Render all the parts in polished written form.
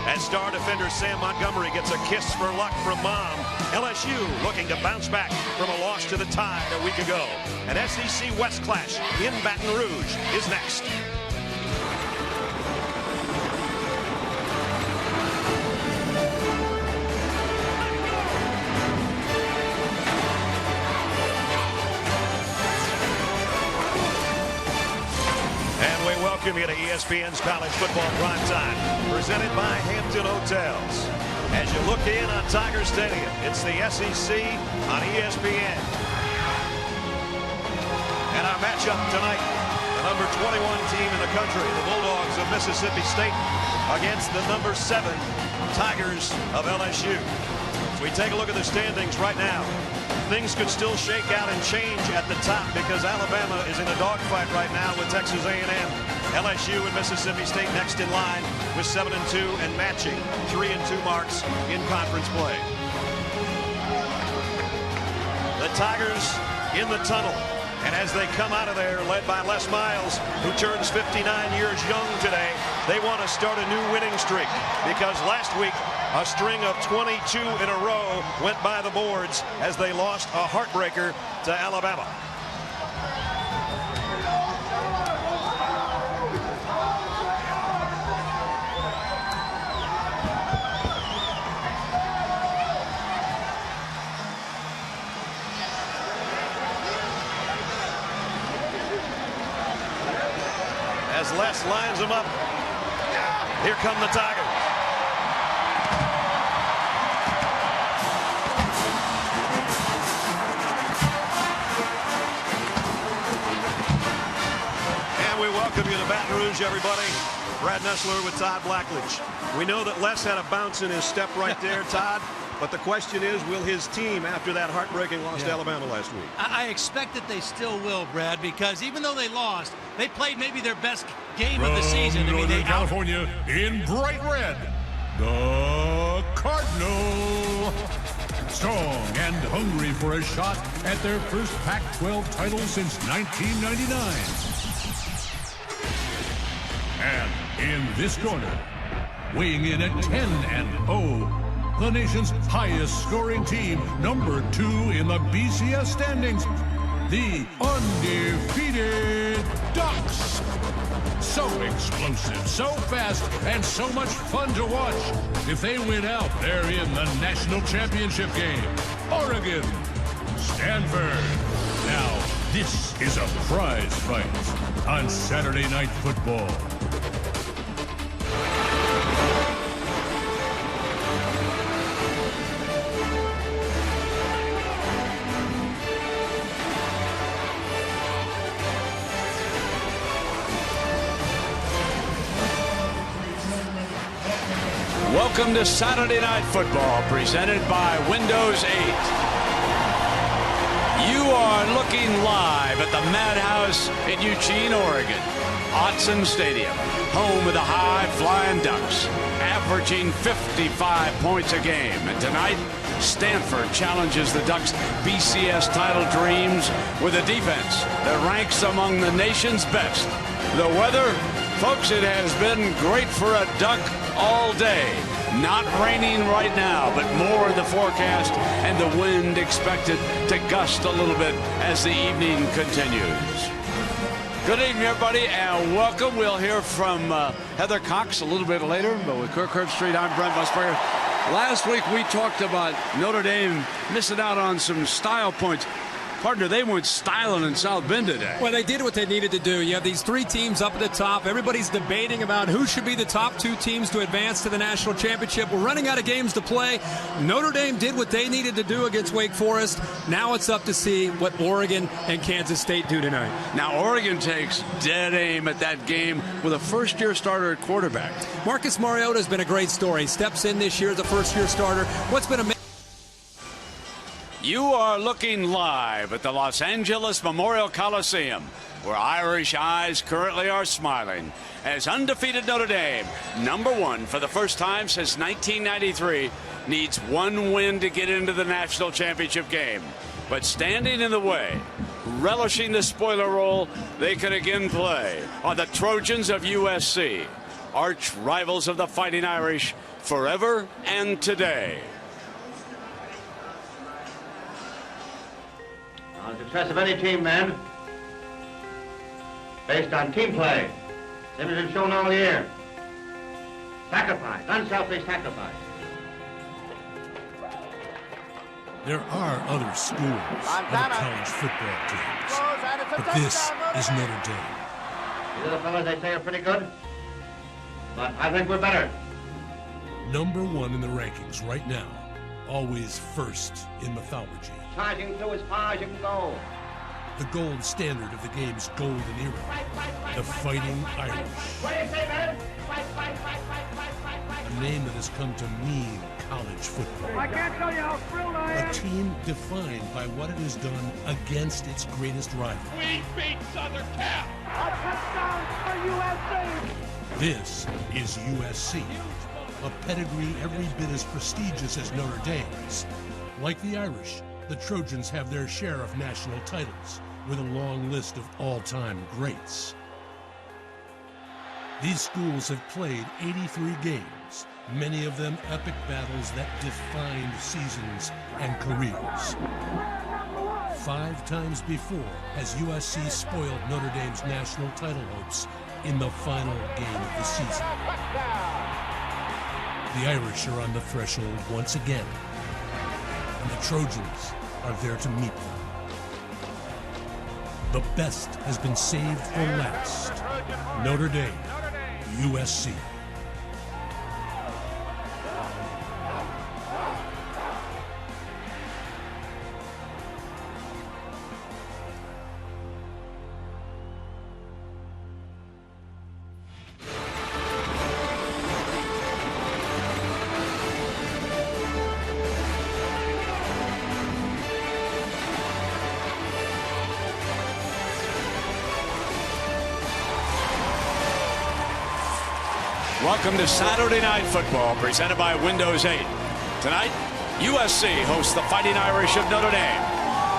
As star defender Sam Montgomery gets a kiss for luck from Mom. LSU looking to bounce back from a loss to the Tide a week ago. An SEC West clash in Baton Rouge is next. Welcome you to ESPN's College Football Primetime, presented by Hampton Hotels. As you look in on Tiger Stadium, it's the SEC on ESPN. And our matchup tonight, the number 21 team in the country, the Bulldogs of Mississippi State, against the number 7 Tigers of LSU. As we take a look at the standings right now, things could still shake out and change at the top because Alabama is in a dogfight right now with Texas A&M. LSU and Mississippi State next in line with 7-2 and matching 3-2 marks in conference play. The Tigers in the tunnel, and as they come out of there, led by Les Miles, who turns 59 years young today, they want to start a new winning streak because last week a string of 22 in a row went by the boards as they lost a heartbreaker to Alabama. As Les lines them up, here come the Tigers. And we welcome you to Baton Rouge, everybody. Brad Nessler with Todd Blackledge. We know that Les had a bounce in his step right there, Todd. But the question is, will his team, after that heartbreaking loss to Alabama last week? I expect that they still will, Brad, because even though they lost, they played maybe their best game of the season. Northern California, in bright red, the Cardinal. Strong and hungry for a shot at their first Pac-12 title since 1999. And in this corner, weighing in at 10-0, the nation's highest scoring team, number 2 in the BCS standings, the undefeated Ducks. So explosive, so fast, and so much fun to watch. If they win out, they're in the national championship game. Oregon, Stanford. Now, this is a prize fight on Saturday Night Football. Welcome to Saturday Night Football, presented by Windows 8. You are looking live at the Madhouse in Eugene, Oregon. Autzen Stadium, home of the high-flying Ducks, averaging 55 points a game. And tonight, Stanford challenges the Ducks' BCS title dreams with a defense that ranks among the nation's best. The weather, folks, it has been great for a Duck all day. Not raining right now, but more in the forecast, and the wind expected to gust a little bit as the evening continues. Good evening, everybody, and welcome. We'll hear from Heather Cox a little bit later, but with Kirk Herbstreit, I'm Brent Musburger. Last week, we talked about Notre Dame missing out on some style points. Partner, they went styling in South Bend today. Well, they did what they needed to do. You have these 3 teams up at the top. Everybody's debating about who should be the top 2 teams to advance to the national championship. We're running out of games to play. Notre Dame did what they needed to do against Wake Forest. Now it's up to see what Oregon and Kansas State do tonight. Now, Oregon takes dead aim at that game with a first-year starter at quarterback. Marcus Mariota has been a great story. Steps in this year as a first-year starter. What's been amazing? You are looking live at the Los Angeles Memorial Coliseum, where Irish eyes currently are smiling as undefeated Notre Dame, number 1 for the first time since 1993, needs 1 win to get into the national championship game. But standing in the way, relishing the spoiler role, they could again play are the Trojans of USC. arch rivals of the Fighting Irish forever and today. The success of any team, man, based on team play. Same as it's shown all year. Sacrifice, unselfish sacrifice. There are other schools, other college football teams, but this is Notre Dame. These other fellas, they say, are pretty good, but I think we're better. #1 in the rankings right now, always first in mythology. Charging through as far as you can go. The gold standard of the game's golden era, the Fighting Irish. What do you say, man? A name that has come to mean college football. I can't tell you how thrilled I am. A team defined by what it has done against its greatest rival. We beat Southern Cal. A touchdown for USA. This is USC, a pedigree every bit as prestigious as Notre Dame's. Like the Irish, the Trojans have their share of national titles, with a long list of all-time greats. These schools have played 83 games, many of them epic battles that defined seasons and careers. 5 times before has USC spoiled Notre Dame's national title hopes in the final game of the season. The Irish are on the threshold once again, and the Trojans are there to meet them. The best has been saved for last. Notre Dame, USC. Welcome to Saturday Night Football, presented by Windows 8. Tonight, USC hosts the Fighting Irish of Notre Dame,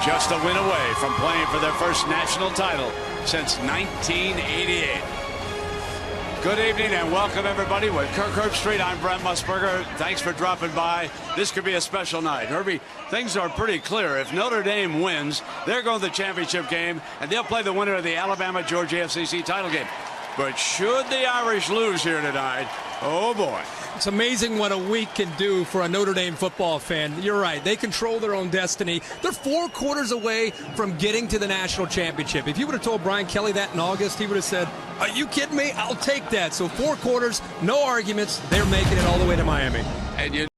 just a win away from playing for their first national title since 1988. Good evening and welcome, everybody. With Kirk Herbstreit, I'm Brent Musburger. Thanks for dropping by. This could be a special night. Herbie, things are pretty clear. If Notre Dame wins, they're going to the championship game, and they'll play the winner of the Alabama-Georgia FCC title game. But should the Irish lose here tonight, oh boy. It's amazing what a week can do for a Notre Dame football fan. You're right. They control their own destiny. They're 4 quarters away from getting to the national championship. If you would have told Brian Kelly that in August, he would have said, are you kidding me? I'll take that. So 4 quarters, no arguments. They're making it all the way to Miami. And you